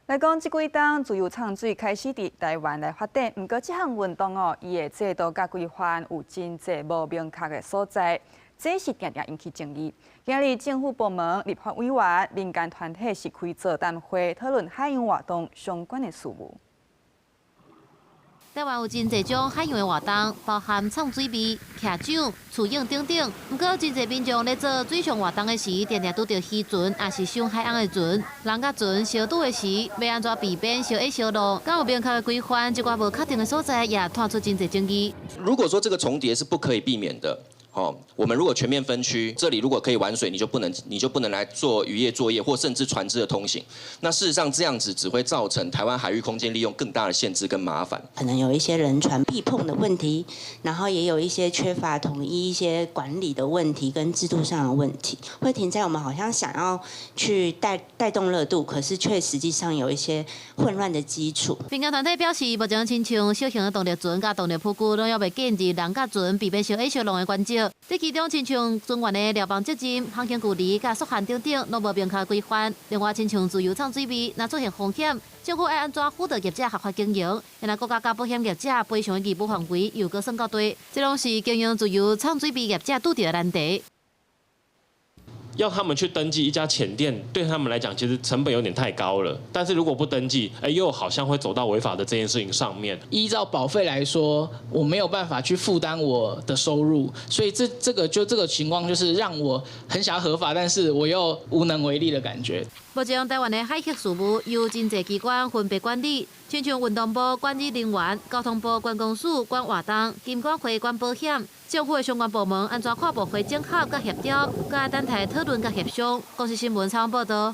来讲，这几档自由畅水开始伫台湾来发展，不过这项运动伊的制度甲规范有真侪无明确的所在，这是常常引起争议。今日政府部门、立法委员、民间团体是开座谈会，讨论海洋活动相关的事务。 台湾有真侪种海洋的活动，包含唱水味、骑桨、雏鹰等等。不过，真侪民众咧做水上活动的时，常常拄到渔船，也是上海岸的船。人甲船相拄的时，要安怎避免相爱相落？敢有明确的规范？一寡无确定的所在，也拖出真侪争议。如果说这个重叠是不可以避免的。 哦，我们如果全面分区，这里如果可以玩水，你就不能来做渔业作业，或甚至船只的通行。那事实上这样子只会造成台湾海域空间利用更大的限制跟麻烦。可能有一些人船避碰的问题，然后也有一些缺乏统一一些管理的问题跟制度上的问题，会停在我们好像想要去带动热度，可是却实际上有一些混乱的基础。民间团体表示，目前亲像小型的动力船甲动力铺具，拢要被建立人甲船避免相爱相弄的关照。 这其中，亲像船员的瞭望责任、航行距离、甲速限等等，拢无明确规范。另外，亲像自由畅水味，若出现风险，政府要安怎辅导业者合法经营？原来国家甲保险业者赔偿的义务范围又搁算到底，这拢是经营自由畅水味业者拄到的难题。 要他们去登记一家潜店，对他们来讲其实成本有点太高了。但是如果不登记，又好像会走到违法的这件事情上面。依照保费来说，我没有办法去负担我的收入，所以这个情况就是让我很想要合法，但是我又无能为力的感觉。目前台湾的海客事务由真侪机关分别管理，亲像运动部管理人员、交通部观光署管活动、金管会管保险。 政府的相关部门安怎跨部会整合、甲协调，甲等待讨论甲协商。公司新闻采访报道。